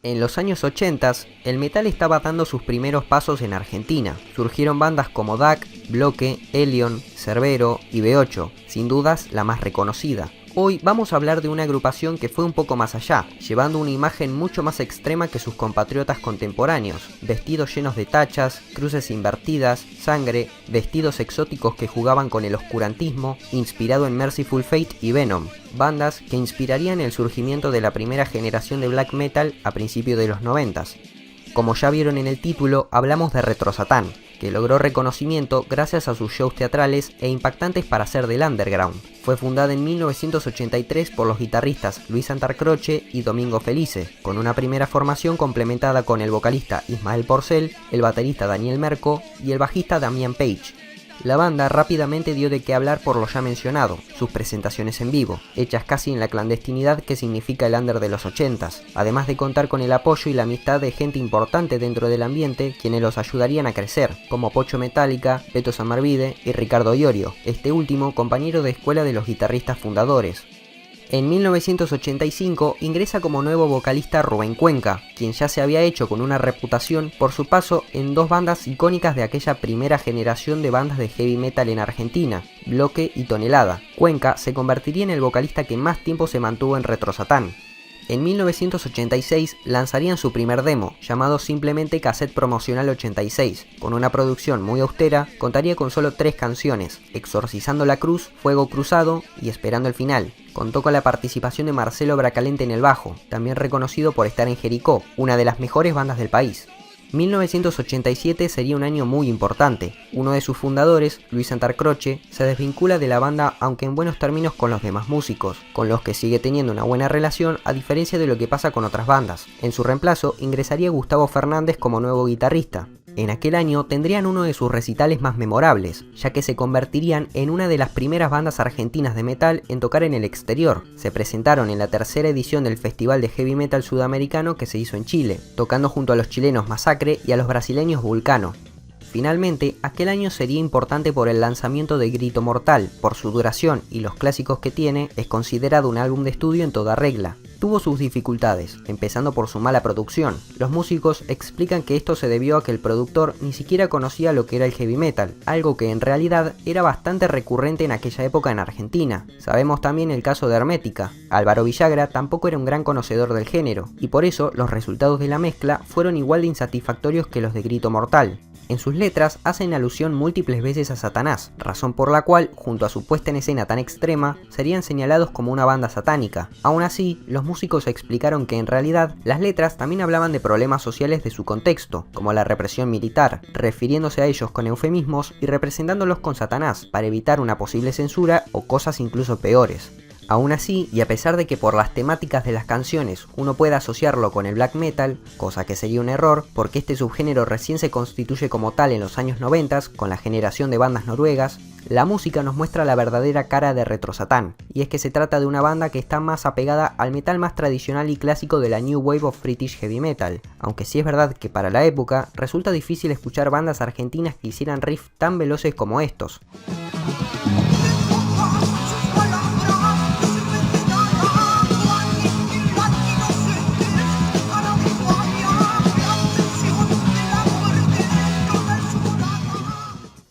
En los años 80, el metal estaba dando sus primeros pasos en Argentina. Surgieron bandas como DAC, Bloque, Helion, Cerbero y B8, sin dudas la más reconocida. Hoy vamos a hablar de una agrupación que fue un poco más allá, llevando una imagen mucho más extrema que sus compatriotas contemporáneos, vestidos llenos de tachas, cruces invertidas, sangre, vestidos exóticos que jugaban con el oscurantismo, inspirado en Mercyful Fate y Venom, bandas que inspirarían el surgimiento de la primera generación de black metal a principios de los 90s. Como ya vieron en el título, hablamos de Retro Satán, que logró reconocimiento gracias a sus shows teatrales e impactantes para ser del underground. Fue fundada en 1983 por los guitarristas Luis Santarcroce y Domingo Felice, con una primera formación complementada con el vocalista Ismael Porcel, el baterista Daniel Merco y el bajista Damian Page. La banda rápidamente dio de qué hablar por lo ya mencionado, sus presentaciones en vivo, hechas casi en la clandestinidad que significa el under de los 80s, además de contar con el apoyo y la amistad de gente importante dentro del ambiente quienes los ayudarían a crecer, como Pocho Metallica, Beto Samarvide y Ricardo Iorio, este último compañero de escuela de los guitarristas fundadores. En 1985 ingresa como nuevo vocalista Rubén Cuenca, quien ya se había hecho con una reputación por su paso en dos bandas icónicas de aquella primera generación de bandas de heavy metal en Argentina, Bloque y Tonelada. Cuenca se convertiría en el vocalista que más tiempo se mantuvo en Retro Satán. En 1986 lanzarían su primer demo, llamado simplemente Cassette Promocional 86, con una producción muy austera. Contaría con solo 3 canciones, Exorcizando la Cruz, Fuego Cruzado y Esperando el Final. Contó con la participación de Marcelo Bracalente en el bajo, también reconocido por estar en Jericó, una de las mejores bandas del país. 1987 sería un año muy importante. Uno de sus fundadores, Luis Santarcroce, se desvincula de la banda, aunque en buenos términos con los demás músicos, con los que sigue teniendo una buena relación a diferencia de lo que pasa con otras bandas. En su reemplazo ingresaría Gustavo Fernández como nuevo guitarrista. En aquel año tendrían uno de sus recitales más memorables, ya que se convertirían en una de las primeras bandas argentinas de metal en tocar en el exterior. Se presentaron en la tercera edición del Festival de Heavy Metal Sudamericano que se hizo en Chile, tocando junto a los chilenos Masacre y a los brasileños Vulcano. Finalmente, aquel año sería importante por el lanzamiento de Grito Mortal. Por su duración y los clásicos que tiene, es considerado un álbum de estudio en toda regla. Tuvo sus dificultades, empezando por su mala producción. Los músicos explican que esto se debió a que el productor ni siquiera conocía lo que era el heavy metal, algo que en realidad era bastante recurrente en aquella época en Argentina. Sabemos también el caso de Hermética. Álvaro Villagra tampoco era un gran conocedor del género, y por eso los resultados de la mezcla fueron igual de insatisfactorios que los de Grito Mortal. En sus letras hacen alusión múltiples veces a Satanás, razón por la cual, junto a su puesta en escena tan extrema, serían señalados como una banda satánica. Aún así, los músicos explicaron que en realidad las letras también hablaban de problemas sociales de su contexto, como la represión militar, refiriéndose a ellos con eufemismos y representándolos con Satanás para evitar una posible censura o cosas incluso peores. Aún así, y a pesar de que por las temáticas de las canciones uno pueda asociarlo con el black metal, cosa que sería un error porque este subgénero recién se constituye como tal en los años 90 con la generación de bandas noruegas, la música nos muestra la verdadera cara de Retro Satán, y es que se trata de una banda que está más apegada al metal más tradicional y clásico de la New Wave of British Heavy Metal, aunque sí es verdad que para la época resulta difícil escuchar bandas argentinas que hicieran riffs tan veloces como estos.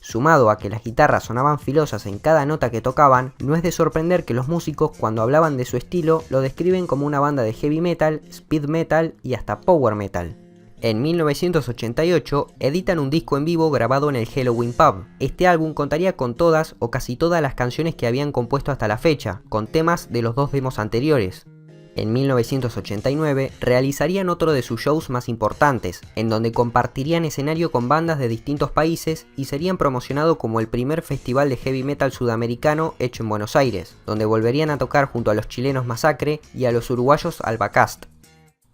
Sumado a que las guitarras sonaban filosas en cada nota que tocaban, no es de sorprender que los músicos cuando hablaban de su estilo lo describen como una banda de heavy metal, speed metal y hasta power metal. En 1988 editan un disco en vivo grabado en el Helloween Pub. Este álbum contaría con todas o casi todas las canciones que habían compuesto hasta la fecha, con temas de los 2 demos anteriores. En 1989 realizarían otro de sus shows más importantes, en donde compartirían escenario con bandas de distintos países y serían promocionados como el primer festival de heavy metal sudamericano hecho en Buenos Aires, donde volverían a tocar junto a los chilenos Masacre y a los uruguayos Albacast.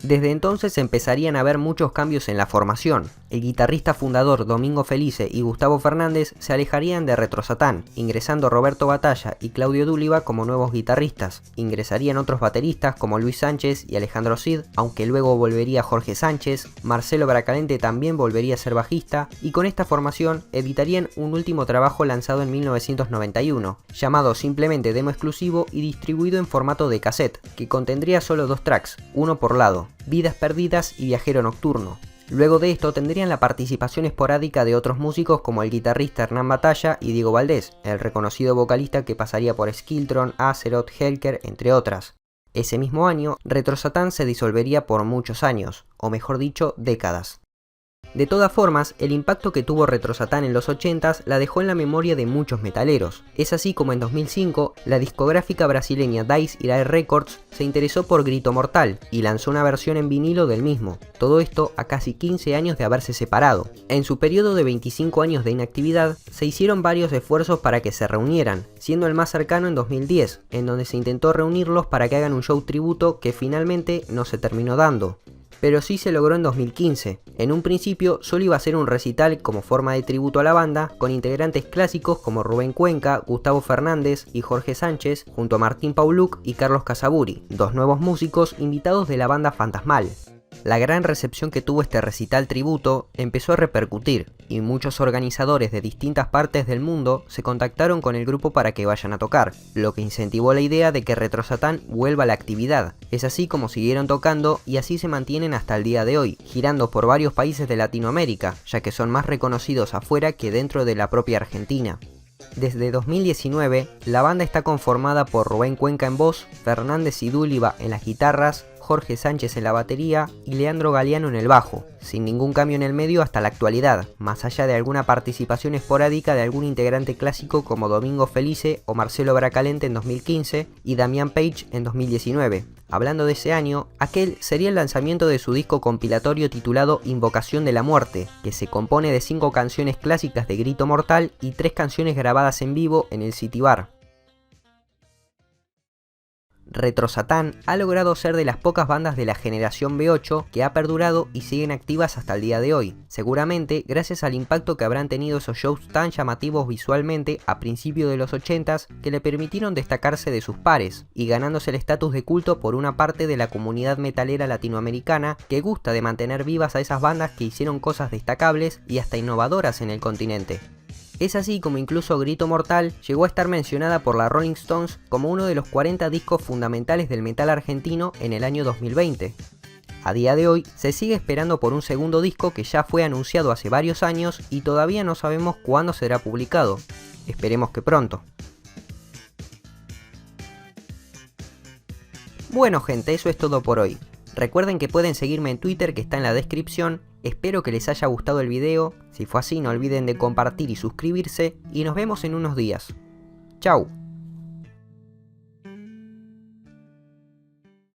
Desde entonces empezarían a haber muchos cambios en la formación. El guitarrista fundador Domingo Felice y Gustavo Fernández se alejarían de Retro Satán, ingresando Roberto Batalla y Claudio Dúliva como nuevos guitarristas. Ingresarían otros bateristas como Luis Sánchez y Alejandro Cid, aunque luego volvería Jorge Sánchez. Marcelo Bracalente también volvería a ser bajista, y con esta formación editarían un último trabajo lanzado en 1991, llamado simplemente Demo Exclusivo y distribuido en formato de cassette, que contendría solo 2 tracks, uno por lado. Vidas Perdidas y Viajero Nocturno. Luego de esto tendrían la participación esporádica de otros músicos como el guitarrista Hernán Batalla y Diego Valdés, el reconocido vocalista que pasaría por Skiltron, Azeroth, Helker, entre otras. Ese mismo año, Retro Satán se disolvería por muchos años, o mejor dicho, décadas. De todas formas, el impacto que tuvo Retro Satán en los 80s la dejó en la memoria de muchos metaleros. Es así como en 2005, la discográfica brasileña Dice Irae Records se interesó por Grito Mortal y lanzó una versión en vinilo del mismo. Todo esto a casi 15 años de haberse separado. En su periodo de 25 años de inactividad, se hicieron varios esfuerzos para que se reunieran, siendo el más cercano en 2010, en donde se intentó reunirlos para que hagan un show tributo que finalmente no se terminó dando. Pero sí se logró en 2015. En un principio solo iba a ser un recital como forma de tributo a la banda, con integrantes clásicos como Rubén Cuenca, Gustavo Fernández y Jorge Sánchez, junto a Martín Pauluc y Carlos Casaburi, dos nuevos músicos invitados de la banda Fantasmal. La gran recepción que tuvo este recital tributo empezó a repercutir, y muchos organizadores de distintas partes del mundo se contactaron con el grupo para que vayan a tocar, lo que incentivó la idea de que Retro Satán vuelva a la actividad. Es así como siguieron tocando y así se mantienen hasta el día de hoy, girando por varios países de Latinoamérica, ya que son más reconocidos afuera que dentro de la propia Argentina. Desde 2019, la banda está conformada por Rubén Cuenca en voz, Fernández y Dúliva en las guitarras, Jorge Sánchez en la batería y Leandro Galeano en el bajo, sin ningún cambio en el medio hasta la actualidad, más allá de alguna participación esporádica de algún integrante clásico como Domingo Felice o Marcelo Bracalente en 2015 y Damián Page en 2019. Hablando de ese año, aquel sería el lanzamiento de su disco compilatorio titulado Invocación de la Muerte, que se compone de 5 canciones clásicas de Grito Mortal y 3 canciones grabadas en vivo en el City Bar. Retro Satán ha logrado ser de las pocas bandas de la generación V8 que ha perdurado y siguen activas hasta el día de hoy, seguramente gracias al impacto que habrán tenido esos shows tan llamativos visualmente a principios de los 80s que le permitieron destacarse de sus pares y ganándose el estatus de culto por una parte de la comunidad metalera latinoamericana que gusta de mantener vivas a esas bandas que hicieron cosas destacables y hasta innovadoras en el continente. Es así como incluso Grito Mortal llegó a estar mencionada por la Rolling Stones como uno de los 40 discos fundamentales del metal argentino en el año 2020. A día de hoy se sigue esperando por un segundo disco que ya fue anunciado hace varios años y todavía no sabemos cuándo será publicado. Esperemos que pronto. Bueno gente, eso es todo por hoy. Recuerden que pueden seguirme en Twitter que está en la descripción. Espero que les haya gustado el video. Si fue así, no olviden de compartir y suscribirse. Y nos vemos en unos días. Chau.